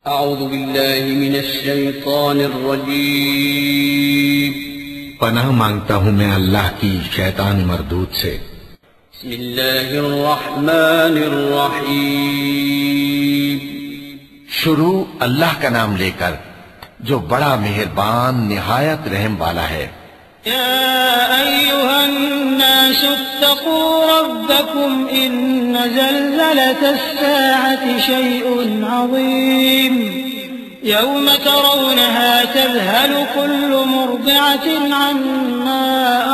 अऊज़ु बिल्लाहि मिनश शैतानिर रजीम। पनाह मांगता हूँ मैं अल्लाह की शैतान मरदूद से। बिस्मिल्लाहिर रहमानिर रहीम। शुरू अल्लाह का नाम लेकर जो बड़ा मेहरबान निहायत रहम वाला है। या अय्युहन्नासु इत्तक़ू रब्बकुम इन्न ज़ल्ज़लतस्साअति शैउन अज़ीम यौम तरौनहा तज़हलु कुल्लु मुर्दिअतिन अम्मा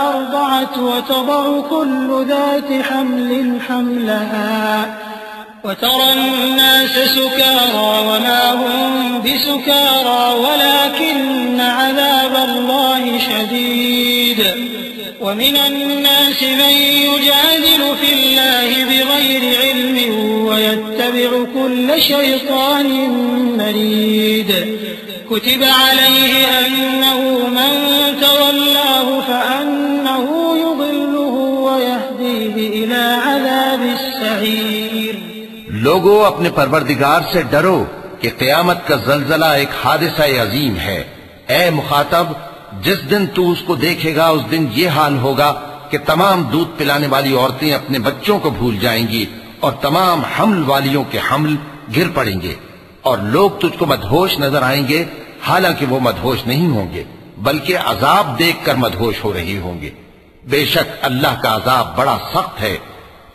अर्दअत व तदअु कुल्लु ज़ाति हम्लिन हम्लहा वतरा अन्नास सुकारा वमा हुम बिसुकारा वलाकिन्न अज़ाबल्लाहि शदीद वमिन अन्नास मन युजादिलु फिल्लाहि बिगैरि इल्मिन वयत्तबिअु कुल्ल शैतानिन मरीद कुतिब अलैहि अन्नहु मन तवल्लाहु फअन्नहु युदिल्लुहु वयहदीहि इला अज़ाबिस सईर। लोगों, अपने परवरदिगार से डरो कि क़यामत का ज़ल्ज़ला एक हादिसा अजीम है। ए मुखातब, जिस दिन तू उसको देखेगा उस दिन ये हाल होगा कि तमाम दूध पिलाने वाली औरतें अपने बच्चों को भूल जाएंगी और तमाम हमल वालियों के हमल गिर पड़ेंगे और लोग तुझको मदहोश नजर आएंगे, हालांकि वो मदहोश नहीं होंगे बल्कि अजाब देखकर मदहोश हो रही होंगे। बेशक अल्लाह का अजाब बड़ा सख्त है।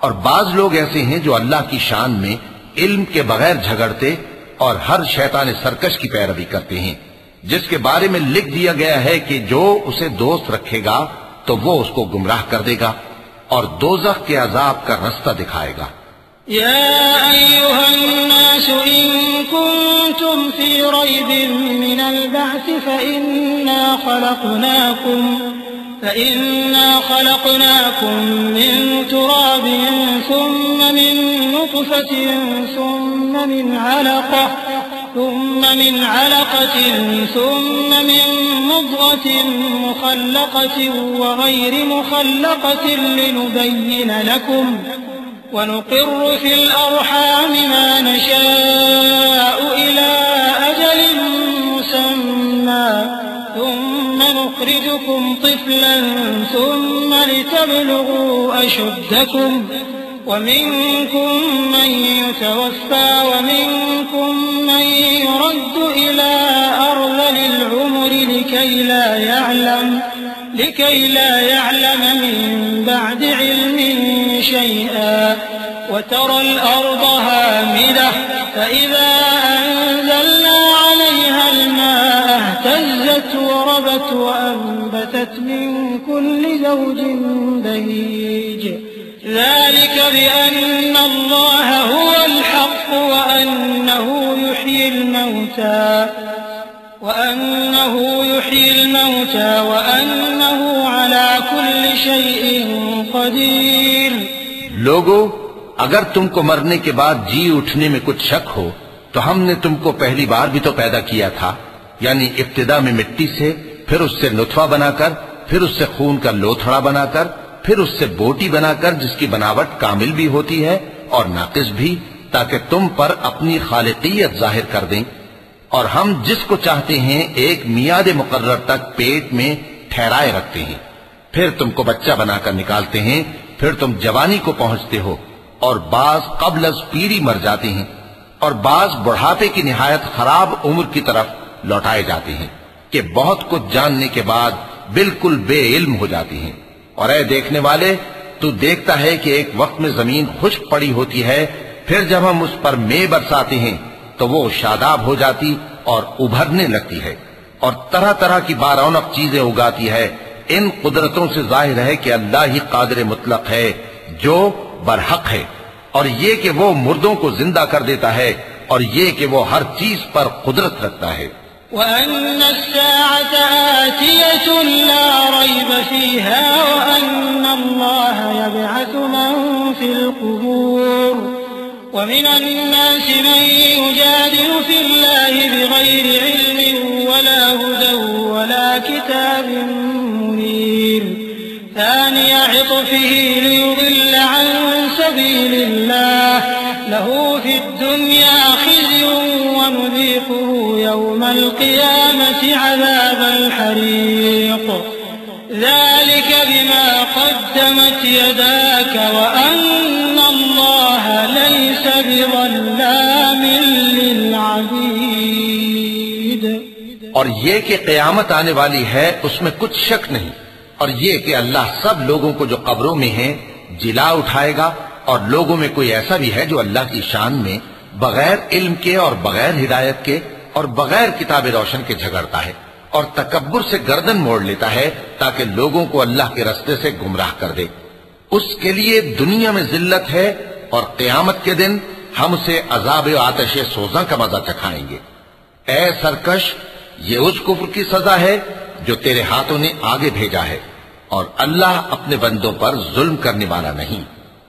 और बाज लोग ऐसे हैं जो अल्लाह की शान में इल्म के बगैर झगड़ते और हर शैतान सरकश की पैरवी करते हैं, जिसके बारे में लिख दिया गया है कि जो उसे दोस्त रखेगा तो वो उसको गुमराह कर देगा और दोज़ख के अजाब का रास्ता दिखाएगा। या अय्युहन्नास इन कुंतुम फी रैबिन मिनल बअस فإنا خلقناكم من تراب ثم من نطفة ثم من علقة ثم من مضغة مخلقة وغير مخلقة لنبين لكم ونقر في الأرحام ما نشاء إلى أجل مسمى ثم نخرجكم طفلا ثم لتبلغوا أشدكم ومنكم من يتوفى ومنكم من يرد إلى أرذل العمر لكي لا يعلم من بعد علم شيئا وترى الأرض هامدة فإذا أنزلنا عليها الماء اهتزت وربت وأنبتت من كل زوج بهيج ذلك بأن الله هو الحق وأنه يحيي الموتى وأنه على كل شيء قدير। लोगों, अगर तुमको मरने के बाद जी उठने में कुछ शक हो तो हमने तुमको पहली बार भी तो पैदा किया था, यानी इब्तिदा में मिट्टी से, फिर उससे नुतफा बनाकर, फिर उससे खून का लोथड़ा बनाकर, फिर उससे बोटी बनाकर जिसकी बनावट कामिल भी होती है और नाकिस भी, ताकि तुम पर अपनी खालिकियत जाहिर कर दें। और हम जिसको चाहते हैं एक मियाद मुकर्रर तक पेट में ठहराए रखते हैं, फिर तुमको बच्चा बनाकर निकालते हैं, फिर तुम जवानी को पहुंचते हो और बाज कब्ल अज़ पीरी मर जाते हैं और बाज बुढ़ापे की निहायत खराब उम्र की तरफ लौटाए जाते हैं कि बहुत कुछ जानने के बाद बिल्कुल बेइल्म हो जाती हैं। और ऐ देखने वाले, तू देखता है कि एक वक्त में जमीन खुश्क पड़ी होती है, फिर जब हम उस पर मे बरसाते हैं तो वो शादाब हो जाती और उभरने लगती है और तरह तरह की बारौनक चीजें उगाती है। इन कुदरतों से जाहिर है कि अल्लाह ही कादिर मुतलक है जो बरहक है, और ये कि वो मुर्दों को जिंदा कर देता है, और ये कि वो हर चीज पर कुदरत रखता है। وأن الساعة آتية لا ريب فيها وأن الله يبعث من في القبور ومن الناس من يجادل في الله بغير علم ولا هدى ولا كتاب منير ثاني عطفه ليضل عن سبيل الله له في الدنيا خزي ونذيقه ونذيقه يوم القيامة عذاب الحريق ذلك بما قدمت يداك وأن الله ليس بظلام للعبيد। और ये कि क़यामत आने वाली है उसमें कुछ शक नहीं, और ये कि अल्लाह सब लोगों को जो कब्रों में हैं जिला उठाएगा, और लोगों में कोई ऐसा भी है जो अल्लाह की शान में बगैर इल्म के और बगैर हिदायत के और बगैर किताब रोशन के झगड़ता है और तकब्बुर से गर्दन मोड़ लेता है ताकि लोगों को अल्लाह के रास्ते से गुमराह कर दे। उसके लिए दुनिया में जिल्लत है और क़यामत के दिन हम उसे अज़ाब आतिश सोज़ा का मजा चखाएंगे। ए सरकश, ये उस कुफ्र की सजा है जो तेरे हाथों ने आगे भेजा है, और अल्लाह अपने बंदों पर जुल्म करने वाला नहीं।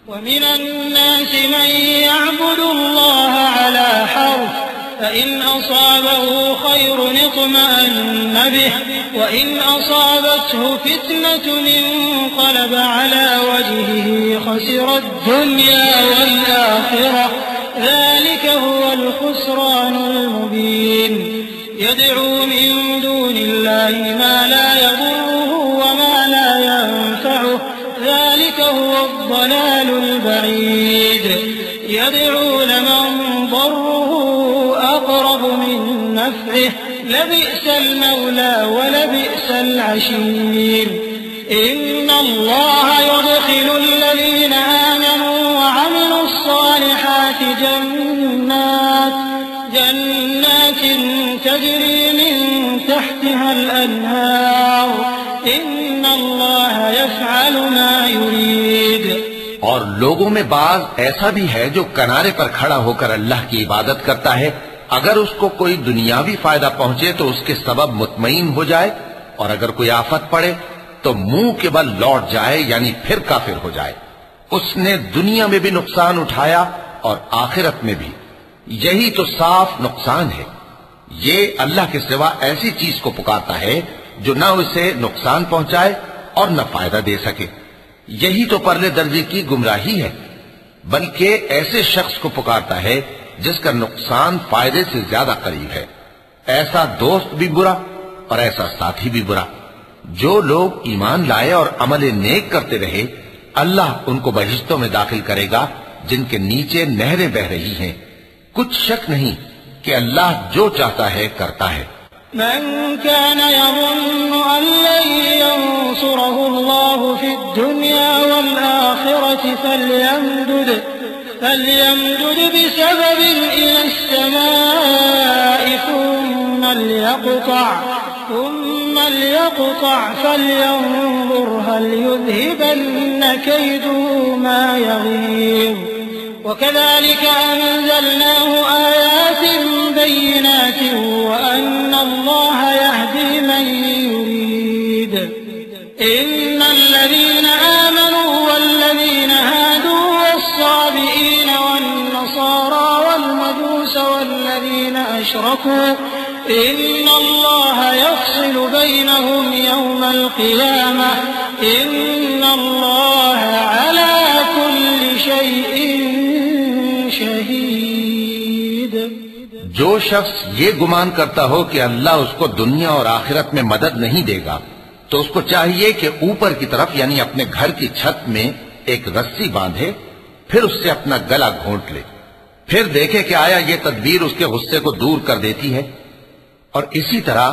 ومن الناس من يعبد الله على حرف فإن أصابه خير اطمأن به وإن أصابته فتنة انقلب على وجهه خسر الدنيا والآخرة ذلك هو الخسران المبين يدعو من دون الله ما لا يضره وما لا ينفعه ذلك هو الضلال البعيد يدعو لمن ضره أقرب من نفعه لبئس المولى ولبئس العشير إن الله يدخل الذين آمنوا وعملوا الصالحات جنات تجري من تحتها الأنهار إن الله يفعل ما يريد। और लोगों में बाज ऐसा भी है जो किनारे पर खड़ा होकर अल्लाह की इबादत करता है, अगर उसको कोई दुनियावी फायदा पहुंचे तो उसके सबब मुतमईन हो जाए, और अगर कोई आफत पड़े तो मुंह के बल लौट जाए, यानी फिर काफिर हो जाए। उसने दुनिया में भी नुकसान उठाया और आखिरत में भी। यही तो साफ नुकसान है। ये अल्लाह के सिवा ऐसी चीज को पुकारता है जो न उसे नुकसान पहुंचाए और न फायदा दे सके। यही तो परले दर्जे की गुमराही है। बल्कि ऐसे शख्स को पुकारता है जिसका नुकसान फायदे से ज्यादा करीब है। ऐसा दोस्त भी बुरा और ऐसा साथी भी बुरा। जो लोग ईमान लाए और अमल नेक करते रहे, अल्लाह उनको बहिश्तों में दाखिल करेगा जिनके नीचे नहरें बह रही हैं। कुछ शक नहीं कि अल्लाह जो चाहता है करता है। من كان يظن أن لن ينصره الله في الدنيا والآخرة فليمدد بسبب إلى السماء ثم ليقطع فلينظر هل يذهبن كيده ما يغيظ وكذلك أنزلناه آيات بينات وأن الله يهدي من يريد إن الذين آمنوا والذين هادوا والصابئين والنصارى والمجوس والذين أشركوا إن الله يفصل بينهم يوم القيامة إن الله على كل شيء शहीद। जो शख्स ये गुमान करता हो कि अल्लाह उसको दुनिया और आखिरत में मदद नहीं देगा, तो उसको चाहिए कि ऊपर की तरफ यानी अपने घर की छत में एक रस्सी बांधे, फिर उससे अपना गला घोंट ले, फिर देखे कि आया ये तदबीर उसके गुस्से को दूर कर देती है। और इसी तरह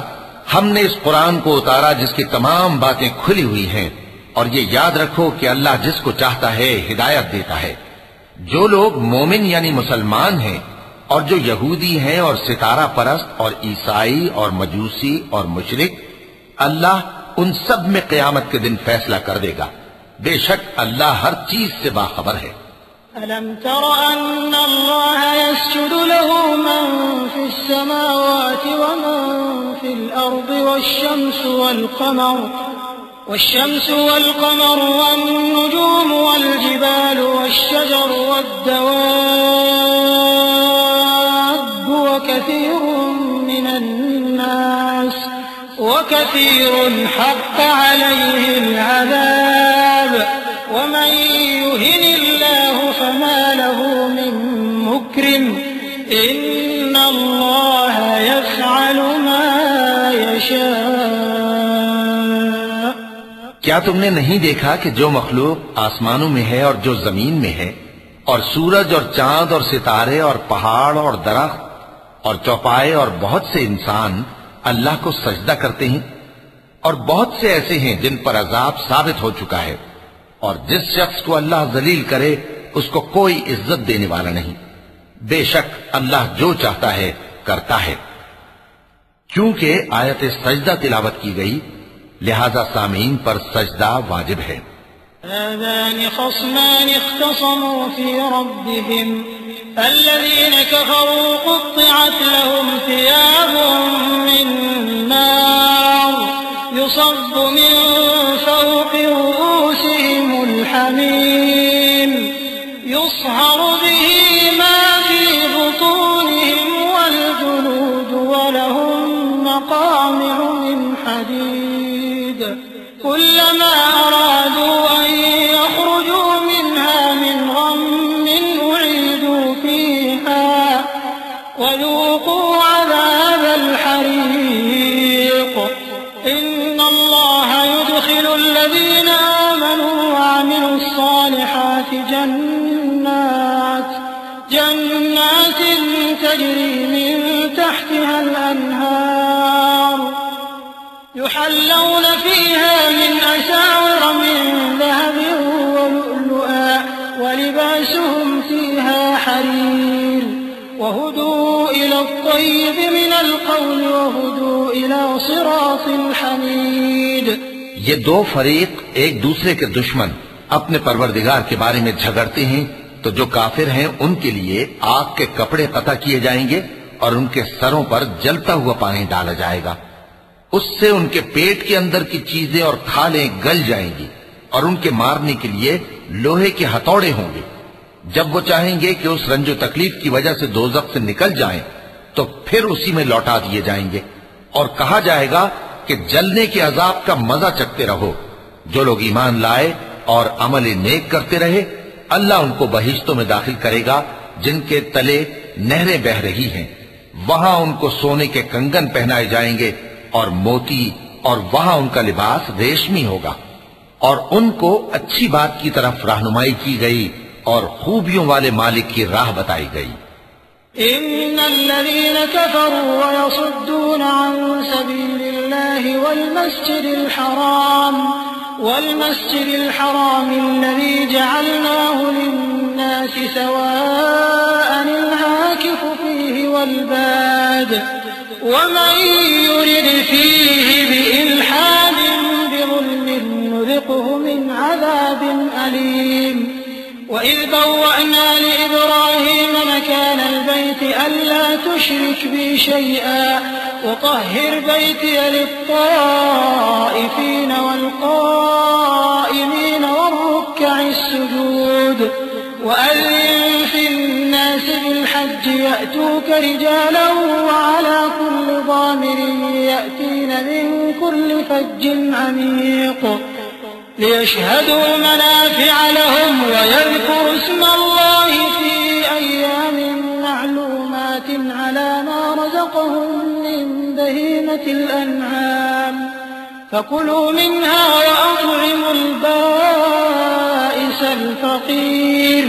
हमने इस कुरान को उतारा जिसकी तमाम बातें खुली हुई हैं, और ये याद रखो कि अल्लाह जिसको चाहता है हिदायत देता है। जो लोग मोमिन यानी मुसलमान हैं और जो यहूदी हैं और सितारा परस्त और ईसाई और मजूसी और मुशरिक, अल्लाह उन सब में क़यामत के दिन फैसला कर देगा। बेशक अल्लाह हर चीज से बाखबर है। अलम तर अन्न अल्लाह यस्जुदु लहु मन फिस समावाति व मन फिल अर्दि والشمس والقمر والنجوم والجبال والشجر والدواب وكثير حق عليه العذاب ومن يهن الله فما له من مكرم إن الله क्या तुमने नहीं देखा कि जो मखलूक आसमानों में है और जो जमीन में है, और सूरज और चांद और सितारे और पहाड़ और दरख्त और चौपाए और बहुत से इंसान अल्लाह को सजदा करते हैं, और बहुत से ऐसे हैं जिन पर अजाब साबित हो चुका है, और जिस शख्स को अल्लाह जलील करे उसको कोई इज्जत देने वाला नहीं। बेशक अल्लाह जो चाहता है करता है। क्योंकि आयत सजदा तिलावत की गई, लिहाजा सामीन पर सजदा वाजिब है। हाज़ानि ख़स्मानि इख़्तसमू फ़ी रब्बिहिम अल्लज़ीना कफ़रू क़ुत्तिअत लहुम थियाबुम मिन नार युसब्बु मिन फ़ौक़ि रूसिहिमुल हमीम युस्हरु बिही मा फ़ी बुतूनिहिम वल जुलूद वलहुम मक़ामि'ु मिन हदीद कुल्लमा अरादू अन यख़रुजू मिन्हा मिन ग़म्मिन उ'ीदू फ़ीहा वज़ूक़ू अज़ाबल हरीक़ इन्नल्लाह युदख़िलु अल्लज़ीना आमनू वअमिलुस्सालिहाति जन्नातिन तजरी मिन तहतिहल अन्हार युहल्लौन फ़ीहा मिन असाविर मिन ज़हबिन वलुअलुआ वलिबासुहुम फ़ीहा हरीर वहुदू इला अत्तय्यिब मिनल क़ौल वहुदू इला सिरातिल हमीद। ये दो फरीक एक दूसरे के दुश्मन अपने परवरदिगार के बारे में झगड़ते हैं, तो जो काफिर हैं उनके लिए आग के कपड़े कता किए जाएंगे और उनके सरों पर जलता हुआ पानी डाला जाएगा। उससे उनके पेट के अंदर की चीजें और खालें गल जाएंगी और उनके मारने के लिए लोहे के हथौड़े होंगे। जब वो चाहेंगे कि उस रंजो तकलीफ की वजह से दोज़ख से निकल जाएं, तो फिर उसी में लौटा दिए जाएंगे और कहा जाएगा कि जलने के अजाब का मजा चखते रहो। जो लोग ईमान लाए और अमल नेक करते रहे, अल्लाह उनको बहिश्तों में दाखिल करेगा जिनके तले नहरें बह रही हैं। वहां उनको सोने के कंगन पहनाए जाएंगे और मोती, और वहां उनका लिबास रेशमी होगा। और उनको अच्छी बात की तरफ रहनुमाई की गई और खूबियों वाले मालिक की राह बताई गई। इन्नल्लज़ीना कफ़रू व यसुद्दूना अन सबीलिल्लाहि वल हराम अल्लज़ी जअलनाहु लिन्नासि सवाअनिल आकिफु फ़ीहि वल बाद वमन युरिद फ़ीहि बिइल्हादिन बिज़ुल्मिन नुज़िक़हु मिन अज़ाबिन अलीम। وإذ بوأنا لإبراهيم مكان البيت ألا تشرك بي شيئا وطهر بيتي للطائفين والقائمين والركع السجود وأذن في الناس بالحج يأتوك رجالا وعلى كل ضامر يأتين من كل فج عميق ليشهدوا منافع لهم ويذكروا اسم الله في أيام معلومات على ما رزقهم من بهيمة الأنعام فكلوا منها وأطعموا البائس الفقير।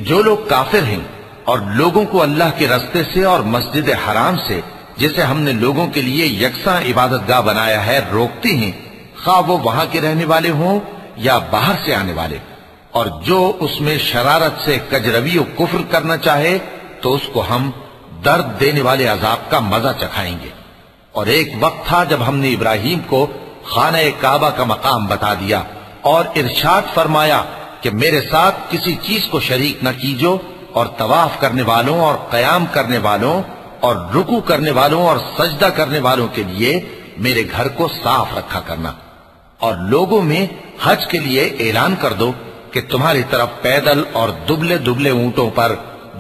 जो लोग काफिर हैं और लोगों को अल्लाह के रास्ते से और मस्जिद हराम से, जिसे हमने लोगों के लिए यकसा इबादतगाह बनाया है, रोकते हैं, खा वो वहां के रहने वाले हों या बाहर से आने वाले। और जो उसमें शरारत से कजरवी और कुफ्र करना चाहे तो उसको हम दर्द देने वाले अजाब का मजा चखाएंगे। और एक वक्त था जब हमने इब्राहिम को खाना काबा का मकाम बता दिया और इरशाद फरमाया कि मेरे साथ किसी चीज को शरीक न कीजो, और तवाफ करने वालों और कयाम करने वालों और रुकू करने वालों और सजदा करने वालों के लिए मेरे घर को साफ रखा करना। और लोगों में हज के लिए ऐलान कर दो कि तुम्हारी तरफ पैदल और दुबले दुबले ऊंटों पर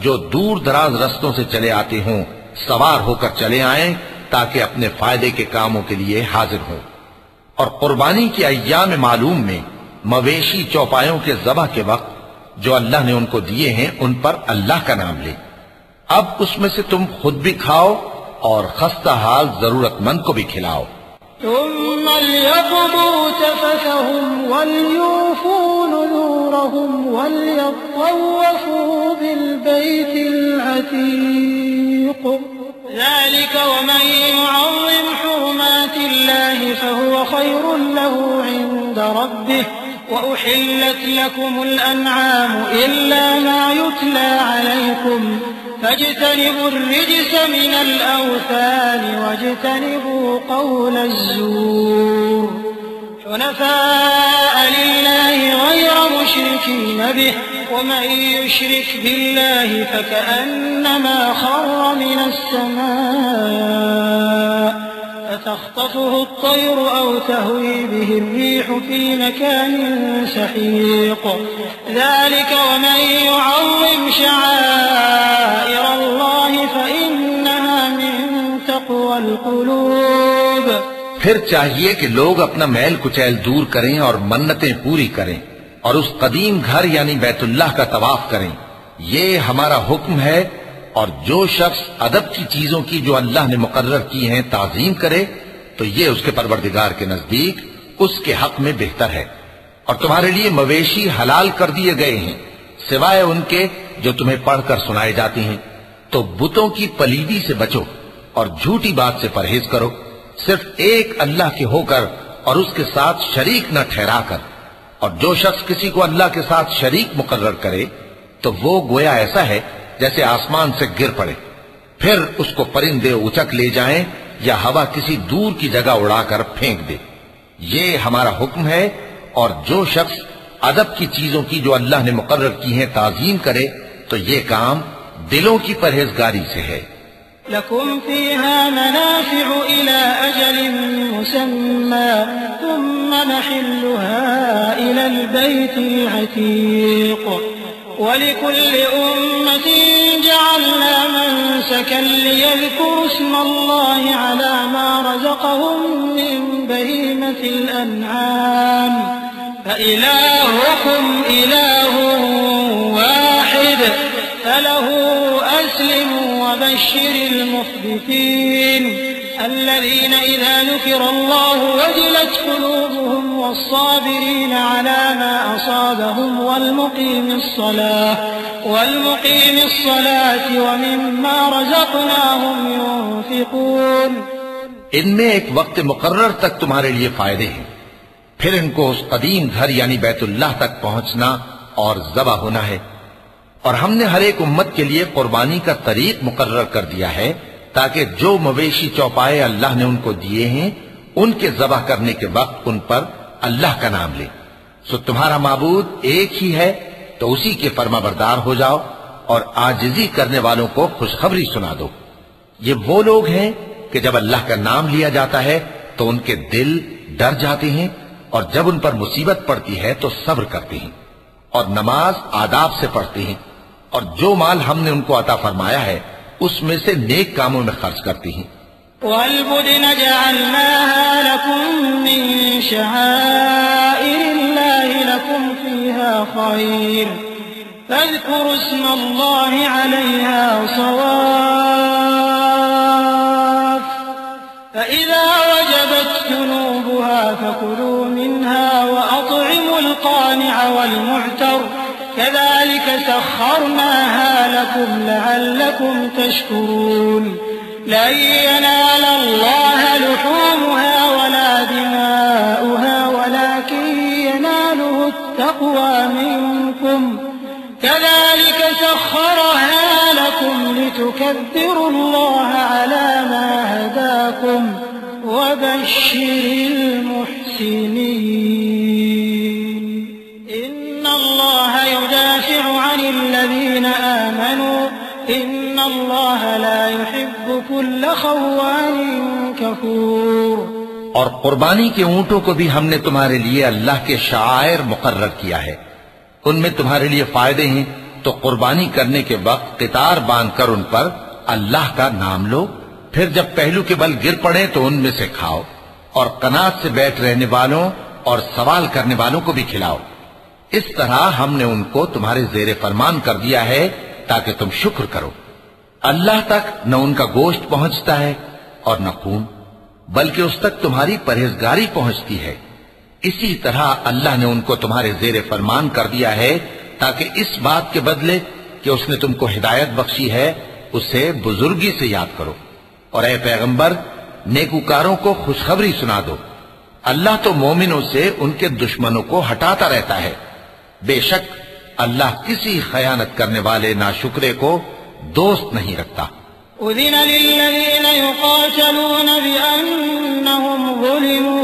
जो दूर दराज रस्तों से चले आते हों सवार होकर चले आएं, ताकि अपने फायदे के कामों के लिए हाजिर हों। और कुर्बानी के अय्याम मालूम में मवेशी चौपायों के ज़बह के वक्त जो अल्लाह ने उनको दिए हैं उन पर अल्लाह का नाम ले। अब उसमें से तुम खुद भी खाओ और खस्ता हाल जरूरतमंद को भी खिलाओ। ثم ليقضوا تفثهم وليوفوا نذورهم وليطوفوا بالبيت العتيق ذلك ومن يعظم حرمات الله فهو خير له عند ربه وأحلت لكم الأنعام إلا ما يتلى عليكم فاجتنبوا الرجس من الأوثان واجتنبوا قول الزور حنفاء لله غير مشركين به ومن يشرك بالله فكأنما خر من السماء فتخطفه الطير أو تهوي به الريح في مكان سحيق ذلك ومن يعظم شعائر الله فإنها من تقوى القلوب फिर चाहिए कि लोग अपना मैल कुचैल दूर करें और मन्नतें पूरी करें और उस कदीम घर यानी बैतुल्लाह का तवाफ करें। ये हमारा हुक्म है। और जो शख्स अदब की चीजों की जो अल्लाह ने मुकर्रर की हैं ताजीम करे तो ये उसके परवरदिगार के नजदीक उसके हक में बेहतर है। और तुम्हारे लिए मवेशी हलाल कर दिए गए हैं सिवाय उनके जो तुम्हें पढ़कर सुनाए जाते हैं। तो बुतों की पलीदी से बचो और झूठी बात से परहेज करो, सिर्फ एक अल्लाह के होकर और उसके साथ शरीक न ठहराकर। और जो शख्स किसी को अल्लाह के साथ शरीक मुकर्रर करे तो वो गोया ऐसा है जैसे आसमान से गिर पड़े, फिर उसको परिंदे उचक ले जाएं या हवा किसी दूर की जगह उड़ाकर फेंक दे। ये हमारा हुक्म है। और जो शख्स अदब की चीजों की जो अल्लाह ने मुकर्रर की हैं ताजीम करे तो ये काम दिलों की परहेजगारी से है। लकुम फीहा मनाफिउ इला अजलिन मुसम्मा थुम्मा नहिल्लुहा इलल बैतिल अतीक वलिकुल्लि उम्मतिन जअलना मनसकन लियज़कुरु इस्मल्लाहि अला मा रज़क़हुम मिन बहीमतिल अन्आम فإلهكم إله واحد فله أسلموا وبشر المخبتين الذين إذا ذكر الله وجلت قلوبهم والصابرين على ما أصابهم والمقيم الصلاة ومما رزقناهم ينفقون। इनमें एक वक्त मुकर्रर तक तुम्हारे लिए फायदे हैं, फिर इनको उस कदीम घर यानी बैतुल्लाह तक पहुंचना और ज़बा होना है। और हमने हर एक उम्मत के लिए कुर्बानी का तरीक मुकर्रर कर दिया है ताकि जो मवेशी चौपाए अल्लाह ने उनको दिए हैं उनके ज़बा करने के वक्त उन पर अल्लाह का नाम ले। सो तुम्हारा माबूद एक ही है तो उसी के फरमाबरदार हो जाओ और आजिजी करने वालों को खुशखबरी सुना दो। ये वो लोग हैं कि जब अल्लाह का नाम लिया जाता है तो उनके दिल डर जाते हैं और जब उन पर मुसीबत पड़ती है तो सब्र करते हैं और नमाज आदाब से पढ़ते हैं और जो माल हमने उनको अता फरमाया है उसमें से नेक कामों में खर्च करते हैं। वल्बुदन जअलनाहा लकुम मिन शआइरिल्लाहि लकुम फीहा खैर फज़कुरु इस्मल्लाहि अलैहा सवाफ फइज़ा वजबत जुनूबुहा फकुलू मिन्हा वअطعموا القانع والمعتر كذلك سخرناها لكم لعلكم تشكرون لن ينال الله لحومها ولا دماؤها ولكن يناله التقوى منكم كذلك سخرها لكم لتكبروا الله على ما هداكم وبشر المحسنين إن الله يدافع عن الذين آمنوا إن الله لا يحب كل خوان كفور। और कुर्बानी के ऊंटों को भी हमने तुम्हारे लिए अल्लाह के शायर मुकर्रर किया है, उनमें तुम्हारे लिए फायदे हैं। तो कुर्बानी करने के वक्त कितार बांधकर उन पर अल्लाह का नाम लो, फिर जब पहलू के बल गिर पड़े तो उनमें से खाओ और कनात से बैठ रहने वालों और सवाल करने वालों को भी खिलाओ। इस तरह हमने उनको तुम्हारे जेरे फरमान कर दिया है ताकि तुम शुक्र करो। अल्लाह तक न उनका गोश्त पहुंचता है और न खून, बल्कि उस तक तुम्हारी परहेजगारी पहुंचती है। इसी तरह अल्लाह ने उनको तुम्हारे जेर फरमान कर दिया है, ताकि इस बात के बदले कि उसने तुमको हिदायत बख्शी है, उसे बुजुर्गी से याद करो। और ए पैगंबर, नेकूकारों को खुशखबरी सुना दो। अल्लाह तो मोमिनों से उनके दुश्मनों को हटाता रहता है। बेशक अल्लाह किसी खयानत करने वाले नाशुक्रे को दोस्त नहीं रखता। उज़िन लिल्लज़ीना युक़ातलून बिअन्नहुम ज़ुलिमू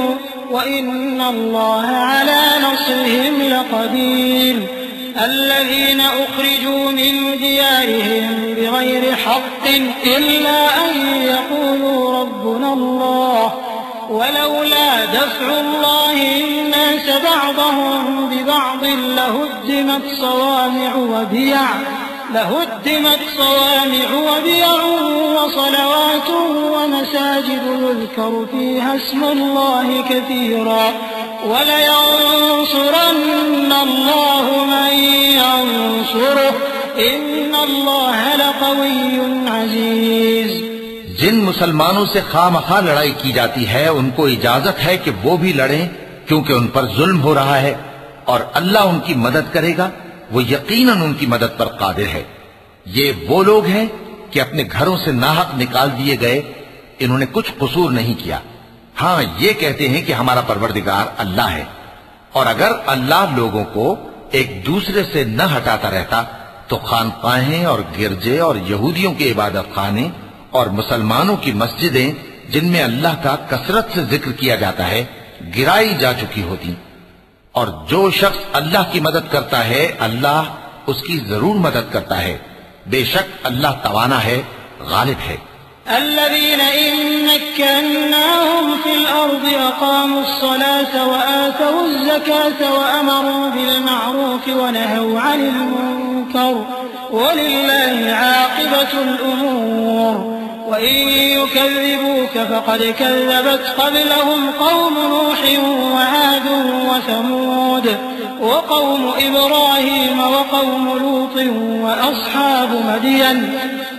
व इन्नल्लाह अला नस्रिहिम लक़दीर। अल्लज़ीना उख़रिजू मिन दियारिहिम बिग़ैरि हक़्क़िन इल्ला अन यक़ूलू रब्बुनल्लाह वलौला दफ़्उल्लाहि अन्नास बअदहुम बिबअद लहुद्दिमत सवामिअ वबियअ वसलवात वमसाजिद युज़करु फ़ीहा इस्मुल्लाहि कसीरा वलयंसुरन्न अल्लाहु मन यंसुरुहु इन्नल्लाह लक़विय्युन अज़ीज़। जिन मुसलमानों से खामखा लड़ाई की जाती है, उनको इजाजत है कि वो भी लड़ें, क्योंकि उन पर जुल्म हो रहा है और अल्लाह उनकी मदद करेगा। वो यकीनन उनकी मदद पर कादिर है। ये वो लोग हैं कि अपने घरों से नाहक निकाल दिए गए, इन्होंने कुछ कसूर नहीं किया। हां, ये कहते हैं कि हमारा परवरदिगार अल्लाह है। और अगर अल्लाह लोगों को एक दूसरे से न हटाता रहता तो खानकाहें और गिरजे और यहूदियों के इबादत खाने और मुसलमानों की मस्जिदें, जिनमें अल्लाह का कसरत से जिक्र किया जाता है, गिराई जा चुकी होती। और जो शख्स अल्लाह की मदद करता है, अल्लाह उसकी जरूर मदद करता है। बेशक अल्लाह तवाना है, गालिब है। अल्लज़ीना इन मक्कन्नाहुम फिल अर्दि अक़ामुस्सलात व आतवुज़्ज़कात व अमरू बिल मअरूफ व नहव अनिल मुनकर वलिल्लाहि आक़िबतुल उमूर वइन युकज़्ज़िबूक फ़क़द कज़्ज़बत क़ब्लहुम क़ौमु नूह व आद व समूद व क़ौमु इब्राहीम व क़ौमु लूत व अस्हाबु मदियन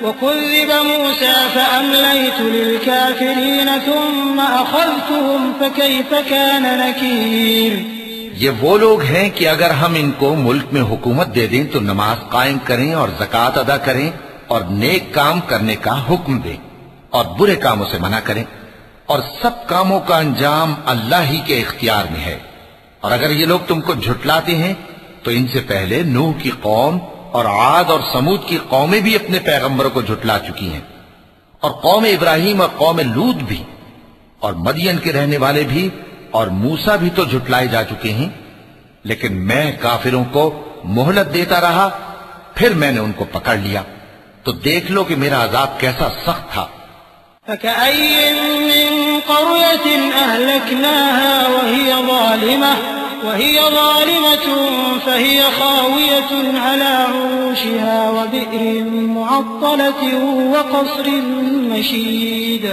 वकुज़्ज़िब मूसा फ़अम्लयतु लिलकाफ़िरीन थुम्म अख़ज़्तुहुम फ़कैफ़ कान नकीर। ये वो लोग हैं कि अगर हम इनको मुल्क में हुकूमत दे दें तो नमाज कायम करें और ज़कात अदा करें और नेक काम करने का हुक्म दें और बुरे कामों से मना करें, और सब कामों का अंजाम अल्लाह ही के इख्तियार में है। और अगर ये लोग तुमको झुटलाते हैं तो इनसे पहले नूह की कौम और आद और समूद की कौमें भी अपने पैगंबरों को झुटला चुकी हैं, और कौम इब्राहिम और कौम लूत भी, और मदियन के रहने वाले भी, और मूसा भी तो झुटलाए जा चुके हैं। लेकिन मैं काफिरों को मोहलत देता रहा, फिर मैंने उनको पकड़ लिया। तो देख लो कि मेरा अजाब कैसा सख्त था। फकअय्यिन मिन क़र्यतिन अहलकनाहा वहिय ज़ालिमतुन फहिय ख़ावियतुन अला उरूशिहा व बि'रिन मुअत्तलतिन व क़स्रिन मशीद।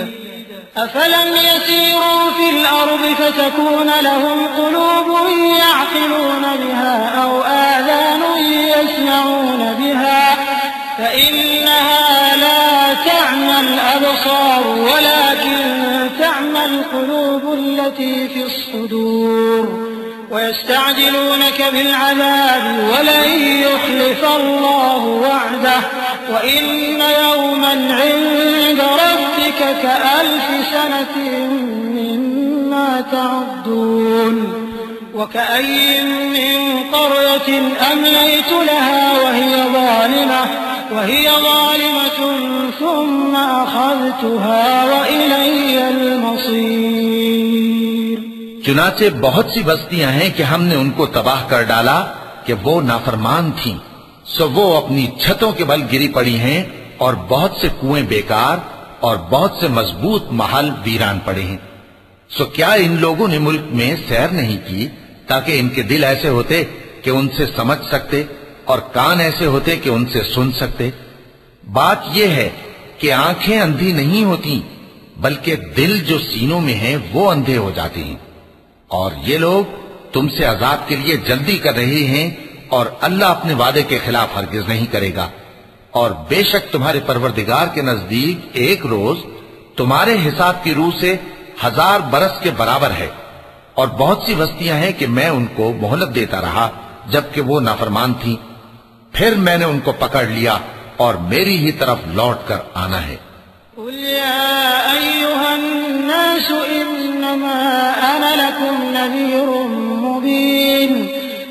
अफलम यसीरू फिल अर्दि फतकून लहुम क़ुलूबुन यअक़िलून बिहा औ आज़ानुन यस्मऊन बिहा فإنها لا تعمى الأبصار ولكن تعمى القلوب التي في الصدور ويستعجلونك بالعذاب ولن يخلف الله وعده وإن يوما عند ربك كألف سنة مما تعدون وكأين من قرية أمليت لها وهي ظالمة ثم أخذتها وإلي المصيर। चुनाचे बहुत सी बस्तियां हैं कि हमने उनको तबाह कर डाला कि वो नाफरमान थीं, सो वो अपनी छतों के बल गिरी पड़ी हैं, और बहुत से कुएं बेकार और बहुत से मजबूत महल वीरान पड़े हैं। सो क्या इन लोगों ने मुल्क में सैर नहीं की, ताकि इनके दिल ऐसे होते कि उनसे समझ सकते और कान ऐसे होते कि उनसे सुन सकते। बात यह है कि आंखें अंधी नहीं होती, बल्कि दिल जो सीनों में है वो अंधे हो जाते हैं। और ये लोग तुमसे अजाब के लिए जल्दी कर रहे हैं, और अल्लाह अपने वादे के खिलाफ हरगिज नहीं करेगा। और बेशक तुम्हारे परवरदिगार के नजदीक एक रोज तुम्हारे हिसाब की रूह से 1000 बरस के बराबर है। और बहुत सी बस्तियां हैं कि मैं उनको मोहलत देता रहा जबकि वो नाफरमान थीं, फिर मैंने उनको पकड़ लिया और मेरी ही तरफ लौट कर आना है।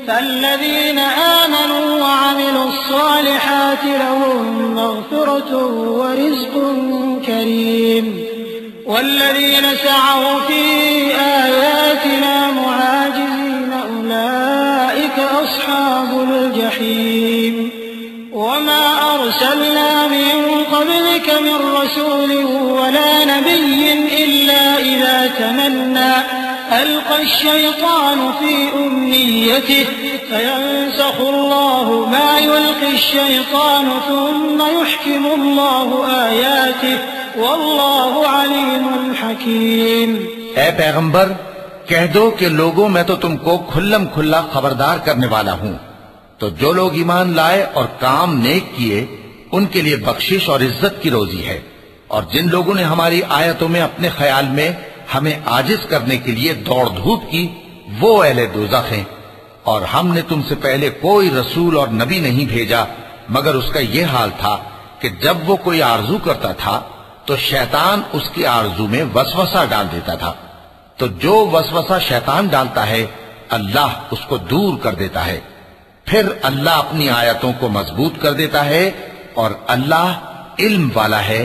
فالذين آمنوا وعملوا الصالحات لهم مغفرة ورزق كريم والذين سعوا في آياتنا معاجزين أولئك أصحاب الجحيم وما أرسلنا من قبلك من رسول ولا نبي إلا إذا تمنى ألقى الشيطان في أمنيته فينسخ الله ما يلقي الشيطان ثم يحكم الله آياته والله عليم حكيم। ऐ पैगंबर, कह दो कि लोगों, मैं तो तुमको खुल्लम खुल्ला खबरदार करने वाला हूँ। तो जो लोग ईमान लाए और काम नेक किए उनके लिए बख्शिश और इज्जत की रोजी है। और जिन लोगों ने हमारी आयतों में अपने ख्याल में हमें आजिज करने के लिए दौड़ धूप की, वो अहले दोज़ख हैं। और हमने तुमसे पहले कोई रसूल और नबी नहीं भेजा मगर उसका यह हाल था कि जब वो कोई आरजू करता था तो शैतान उसकी आरजू में वसवसा डाल देता था। तो जो वसवसा शैतान डालता है अल्लाह उसको दूर कर देता है। फिर अल्लाह अपनी आयतों को मजबूत कर देता है और अल्लाह इल्म वाला है,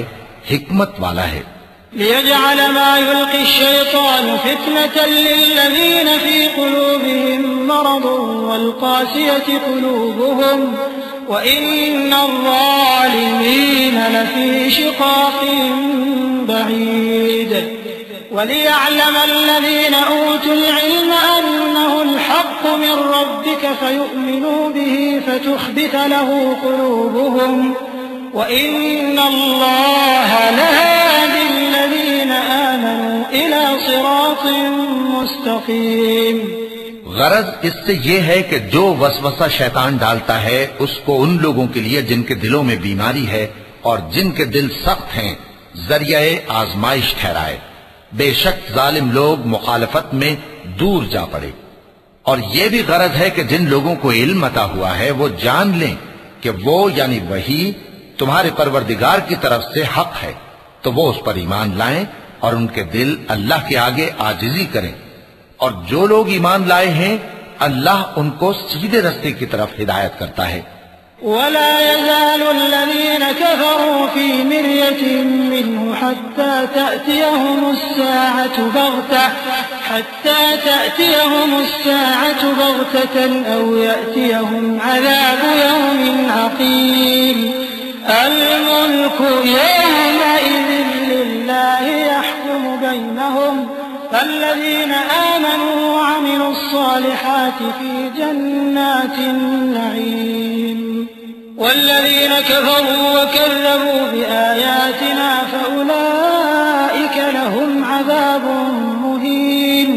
हिकमत वाला है। लियजअल मा युल्क़ि अश-शैतानु फितनतन लिल्लज़ीन फ़ी क़ुलूबिहिम मरदुन वल क़ासियति क़ुलूबुहुम व इन्नज़-ज़ालिमीन लफ़ी शिक़ाक़िन बഈद वलियअलम अल्लज़ीन ऊतुल इल्म अन्नहुल हक़्क़ु मिन रब्बिक फ़यु'मिनू बिही फ़तुख़्बित लहू क़ुलूबुहुम व इन्नल्लाह लहादि अल्लज़ीन आमनू इला सिरातिन मुस्तक़ीम। गरज इससे यह है कि जो वसवसा शैतान डालता है उसको उन लोगों के लिए जिनके दिलों में बीमारी है और जिनके दिल सख्त हैं जरिए आजमाइश ठहराए। बेशक जालिम लोग मुखालफत में दूर जा पड़े। और यह भी गरज है कि जिन लोगों को इल्म अता हुआ है वो जान लें कि वो यानी वही तुम्हारे परवरदिगार की तरफ से हक है, तो वो उस पर ईमान लाएं और उनके दिल अल्लाह के आगे आजिजी करें। और जो लोग ईमान लाए हैं अल्लाह उनको सीधे रास्ते की तरफ हिदायत करता है। वला यज़ालु अल्लज़ीना कफ़रू फ़ी मिर्यतिन मिन्हु हत्ता तअतियहुमुस-साअतु बग़ततन औ यअतियहुम अज़ाबु यौमिन अक़ीम। अल-मुल्कु यौमइज़िन लिल्लाहि यहकुमु बैनहुम فالذين آمنوا وعملوا الصالحات في جنات النعيم والذين كفروا وكذبوا بآياتنا فأولئك لهم عذاب مهين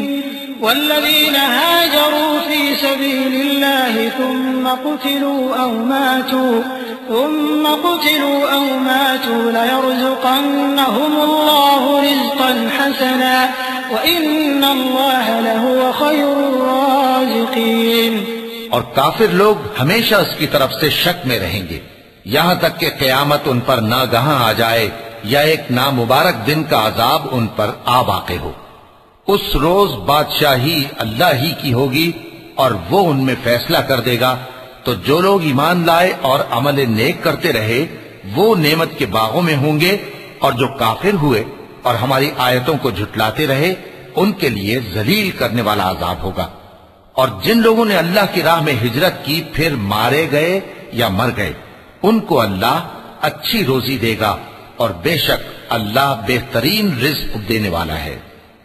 والذين هاجروا في سبيل الله ثم قتلوا أو ماتوا ليرزقنهم الله رزقا حسنا وإن الله لهو خير الرازقين। और काफिर लोग हमेशा उसकी तरफ से शक में रहेंगे यहां तक कि कयामत उन पर नागहां आ जाए या एक नामुबारक दिन का अजाब उन पर आ वाक़े हो। उस रोज बादशाही अल्लाह ही की होगी और वो उनमें फैसला कर देगा। तो जो लोग ईमान लाए और अमल नेक करते रहे वो नेमत के बागों में होंगे, और जो काफिर हुए और हमारी आयतों को झुटलाते रहे उनके लिए जलील करने वाला अजाब होगा। और जिन लोगों ने अल्लाह की राह में हिजरत की फिर मारे गए या मर गए उनको अल्लाह अच्छी रोजी देगा और बेशक अल्लाह बेहतरीन रिज़्क़ देने वाला है।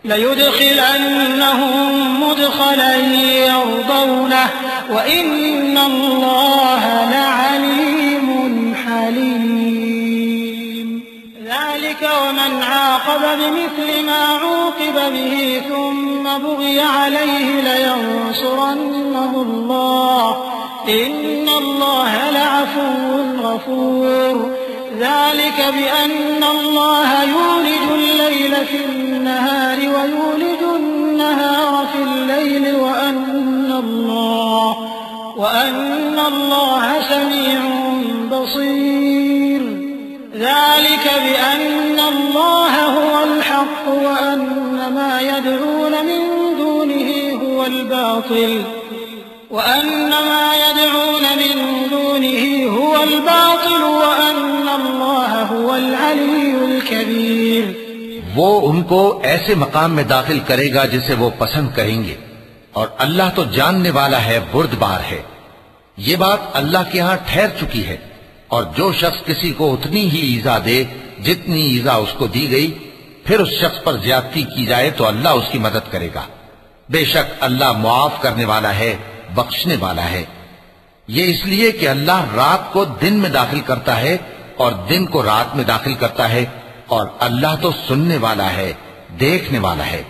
लयुदखिलन्नहुम मुदखलन यरदौनह व इन्नल्लाह लअलीमुन हलीम। ज़ालिक वमन आक़ब बिमिस्लि मा ऊक़िब बिही थुम्म बुग़िय अलैहि लयंसुरन्नहु अल्लाह इन्नल्लाह लअफ़ुव्वुन गफ़ूर। ذلك بأن الله يولج الليل في النهار الحق وأن ما يدعون من دونه هو الباطل وأن الله هو العلي الكبير। वो उनको ऐसे मकाम में दाखिल करेगा जिसे वो पसंद करेंगे, और अल्लाह तो जानने वाला है, बुर्दबार है। ये बात अल्लाह के यहाँ ठहर चुकी है, और जो शख्स किसी को उतनी ही ईजा दे जितनी ईजा उसको दी गई, फिर उस शख्स पर ज्यादती की जाए तो अल्लाह उसकी मदद करेगा। बेशक अल्लाह मुआफ करने वाला है, बख्शने वाला है। ये इसलिए कि अल्लाह रात को दिन में दाखिल करता है और दिन को रात में दाखिल करता है, और अल्लाह तो सुनने वाला है, देखने वाला है।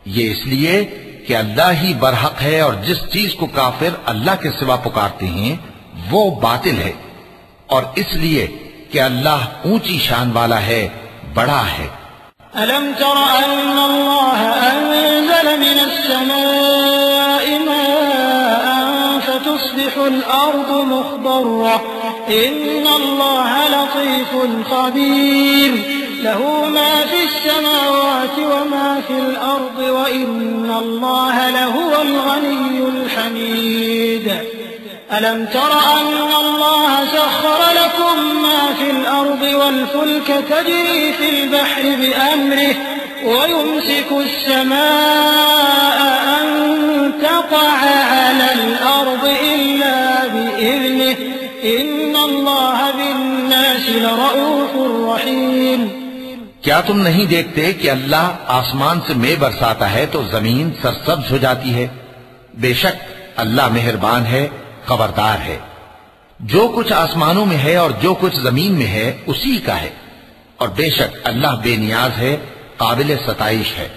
ये इसलिए कि अल्लाह ही बरहक है, और जिस चीज को काफिर अल्लाह के सिवा पुकारते हैं वो बातिल है, और इसलिए कि अल्लाह ऊंची शान वाला है, बड़ा है। अलम तर अन्नल्लाह अंज़ल मिनस्समाइ माअन फतुस्बिहुल अर्दु मुख़्दर्रा इन्नल्लाह लतीफ़ुन ख़बीर लहू मा फ़िस्समावाति व मा फ़िल अर्दि व इन्नल्लाह लहुवल ग़नियुल हमीद। अलम तर अन्नल्लाह सख़्ख़र लकुम मा फ़िल अर्दि वल फ़ुल्क तजरी फ़िल बहरि बिअम्रिहि व युमसिकु अस्समाअ अन तक़अ अलल अर्दि इल्ला बिइज़निहि इन्नल्लाह बिन्नासि लरऊफ़ुर रहीम। क्या तुम नहीं देखते कि अल्लाह आसमान से मेघ बरसाता है तो जमीन सरसब्ज हो जाती है? बेशक अल्लाह मेहरबान है, खबरदार है। जो कुछ आसमानों में है और जो कुछ जमीन में है उसी का है, और बेशक अल्लाह बेनियाज है, काबिल सताइश है।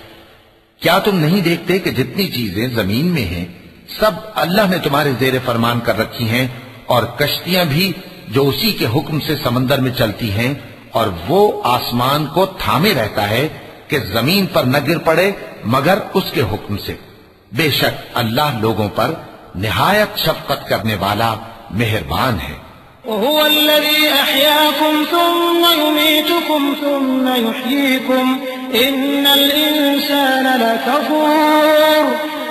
क्या तुम नहीं देखते कि जितनी चीजें जमीन में हैं सब अल्लाह ने तुम्हारे जेर फरमान कर रखी हैं, और कश्तियां भी जो उसी के हुक्म से समंदर में चलती हैं, और वो आसमान को थामे रहता है कि जमीन पर न गिर पड़े मगर उसके हुक्म से। बेशक अल्लाह लोगों पर निहायत शफकत करने वाला, मेहरबान है। वहुवल्लज़ी अहयाकुम सुम्मा युमीतुकुम सुम्मा युहयीकुम इन्नल इंसान लकफूर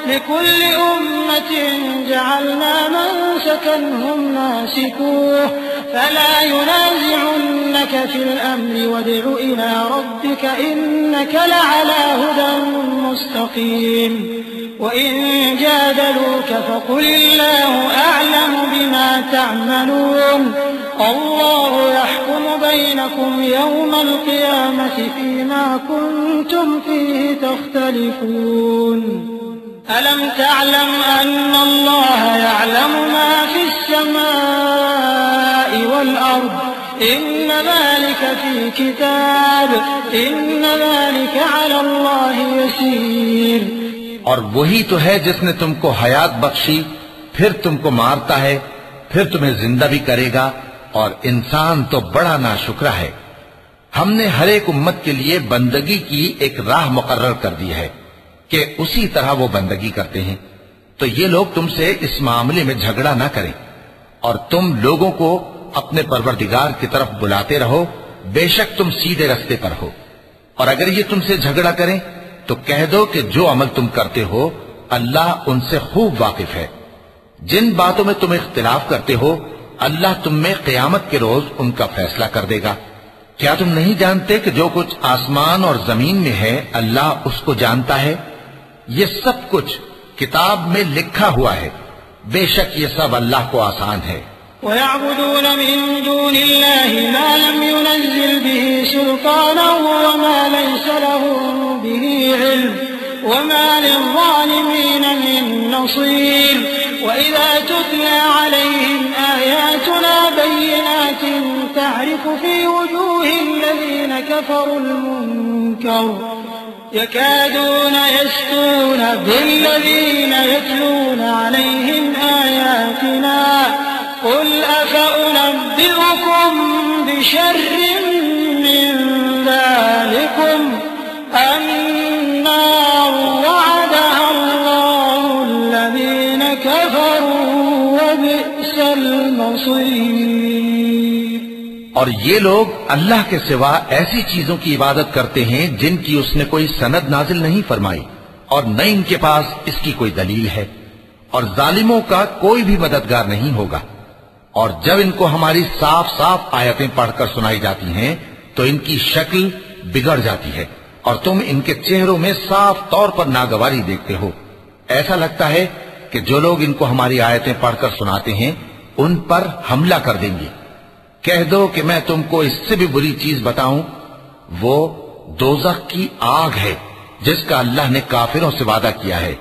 लिकुल्लि उम्मतिन जअलना मनसकन हुम नासिकूह फला युनाज़ि'ुन्नक फिल अम्रि वद'ु इला रब्बिक इन्नक लअला हुदन मुस्तक़ीम। وإن جادلوك فقل الله أعلم بما تعملون الله يحكم بينكم يوم القيامة فيما كنتم فيه تختلفون ألم تعلم أن الله يعلم ما في السماء والأرض إن ذلك في كتاب إن ذلك على الله يسير। और वही तो है जिसने तुमको हयात बख्शी, फिर तुमको मारता है, फिर तुम्हें जिंदा भी करेगा, और इंसान तो बड़ा नाशुक्रा है। हमने हर एक उम्मत के लिए बंदगी की एक राह मुकर्रर कर दी है कि उसी तरह वो बंदगी करते हैं। तो ये लोग तुमसे इस मामले में झगड़ा ना करें, और तुम लोगों को अपने परवरदिगार की तरफ बुलाते रहो, बेशक तुम सीधे रास्ते पर हो। और अगर ये तुमसे झगड़ा करें तो कह दो कि जो अमल तुम करते हो अल्लाह उनसे खूब वाकिफ है। जिन बातों में तुम इख्तिलाफ करते हो अल्लाह तुम में क़यामत के रोज उनका फैसला कर देगा। क्या तुम नहीं जानते कि जो कुछ आसमान और जमीन में है अल्लाह उसको जानता है? ये सब कुछ किताब में लिखा हुआ है। बेशक ये सब अल्लाह को आसान है। वयअबुदून मिन दूनिल्लाहि मा लम युनज़्ज़िल बिही सुल्ताना वमा लैसा लहुम बिही इल्म वमा लिज़्ज़ालिमीन मिन नसीर वइज़ा तुतला अलैहिम आयातुना बय्यिनातिन तअरिफु फी वजूहिल लज़ीना कफ़रुल मुनकर यकादून यस्तून बिल्लज़ीना यतलूना अलैहिम आयातिना قل أفأنبئكم بشر من ذلكم النار وعدها الله الذين كفروا وبئس المصير। और ये लोग अल्लाह के सिवा ऐसी चीजों की इबादत करते हैं जिनकी उसने कोई सनद नाजिल नहीं फरमाई और न इनके पास इसकी कोई दलील है, और जालिमों का कोई भी मददगार नहीं होगा। और जब इनको हमारी साफ साफ आयतें पढ़कर सुनाई जाती हैं तो इनकी शक्ल बिगड़ जाती है और तुम इनके चेहरों में साफ तौर पर नागवारी देखते हो। ऐसा लगता है कि जो लोग इनको हमारी आयतें पढ़कर सुनाते हैं उन पर हमला कर देंगे। कह दो कि मैं तुमको इससे भी बुरी चीज बताऊं, वो दोज़ख की आग है जिसका अल्लाह ने काफिरों से वादा किया है,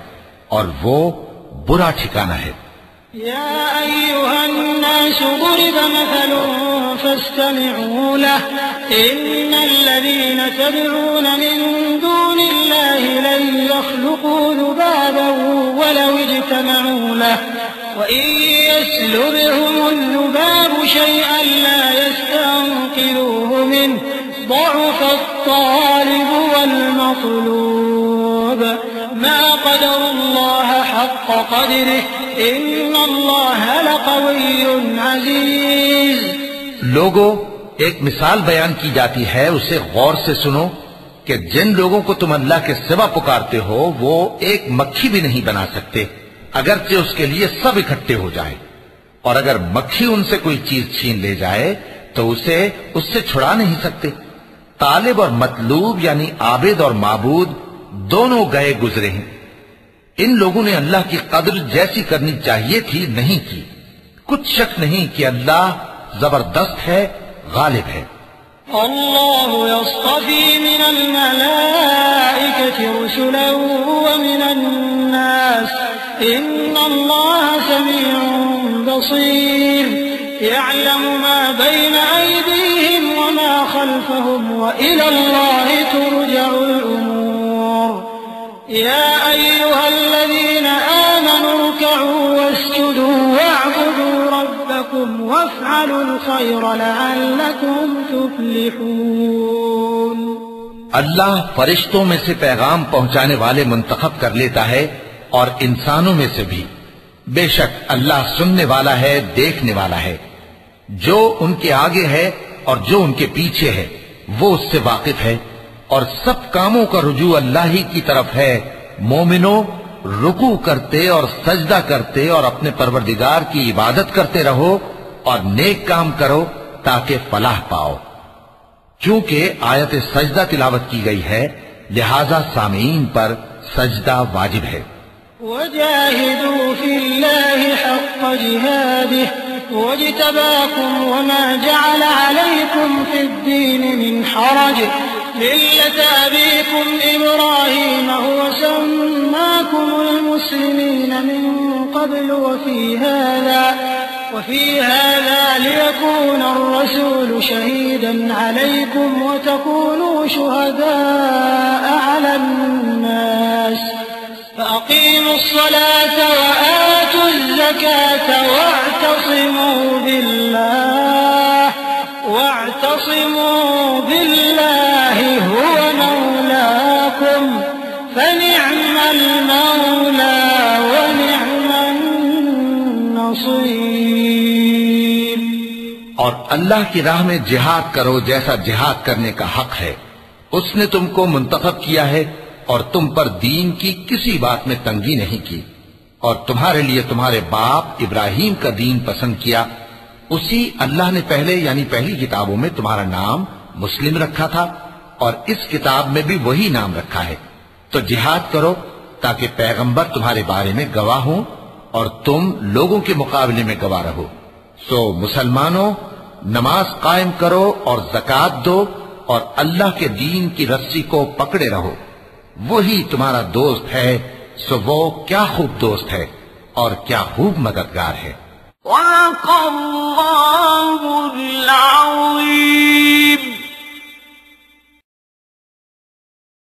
और वो बुरा ठिकाना है। या अय्युहन्नास ज़ुरिब मसलुन फस्तमि'ू लह इन्नल्लज़ीना तद'ून मिन दूनिल्लाहि लन यख़्लुक़ू ज़ुबाबन वलौ इज्तमa'ू लह वइन यस्लुबहुमुल ज़ुबाबु शय'अन ला यस्तंक़िज़ूहु मिन्हु ضعف الطالب والمطلوب ما قدر الله حق قدره إن الله لقوي عزيز। लोगों, एक मिसाल बयान की जाती है, उसे गौर से सुनो कि जिन लोगों को तुम अल्लाह के सिवा पुकारते हो वो एक मक्खी भी नहीं बना सकते, अगरचे उसके लिए सब इकट्ठे हो जाए। और अगर मक्खी उनसे कोई चीज छीन ले जाए तो उसे उससे छुड़ा नहीं सकते। तालिब और मतलूब यानी आबिद और माबूद दोनों गए गुजरे हैं। इन लोगों ने अल्लाह की कद्र जैसी करनी चाहिए थी नहीं की। कुछ शक नहीं कि अल्लाह जबरदस्त है, गालिब है। अल्लाहु यस्तफी मिनल मलाइकति रुसुलन व मिनन नास इन्नल्लाह समीउन बसीर यअलमु मा बैन अयदीहिम व मा खल्फहुम व इलल्लाहि तुरजउल उमूर। या अय्युहल्लज़ीना आमनू रुकऊ वस्जुदू वअबुदू रब्बकुम वफ़अलुल खैर लअल्लकुम तुफ़्लिहून। अल्लाह फरिश्तों में से पैगाम पहुंचाने वाले मुंतखब कर लेता है और इंसानों में से भी। बेशक अल्लाह सुनने वाला है, देखने वाला है। जो उनके आगे है और जो उनके पीछे है वो उससे वाकिफ है, और सब कामों का रुजू अल्लाह ही की तरफ है। मोमिनो, रुकू करते और सजदा करते और अपने परवरदिगार की इबादत करते रहो और नेक काम करो ताकि फलाह पाओ। चूंकि आयत सजदा तिलावत की गई है लिहाजा सामीन पर सजदा वाजिब है। वजाहिदू फिल्लाहि हक़्क़ जिहादिही वज्तबाकुम वमा जअल अलैकुम फिद्दीन मिन हरज मिल्लत अबीकुम इब्राहीम हुव सम्माकुमुल मुस्लिमीन मिन क़ब्ल वफ़ी हाज़ा लियकूना अर्रसूलु शहीदन अलैकुम वतकूनू शुहदाअ अलन नास فأقيموا الصلاة وآتوا الزكاة واعتصموا بالله هو مولاكم فنعم المولى ونعم النصير। और अल्लाह की राह में जिहाद करो जैसा जिहाद करने का हक है। उसने तुमको मुंतखब किया है और तुम पर दीन की किसी बात में तंगी नहीं की, और तुम्हारे लिए तुम्हारे बाप इब्राहिम का दीन पसंद किया। उसी अल्लाह ने पहले यानी पहली किताबों में तुम्हारा नाम मुस्लिम रखा था और इस किताब में भी वही नाम रखा है। तो जिहाद करो ताकि पैगंबर तुम्हारे बारे में गवाह हो और तुम लोगों के मुकाबले में गवाह रहो। सो मुसलमानों, नमाज कायम करो और ज़कात दो और अल्लाह के दीन की रस्सी को पकड़े रहो। वही तुम्हारा दोस्त है, सो वो क्या खूब दोस्त है और क्या खूब मददगार है।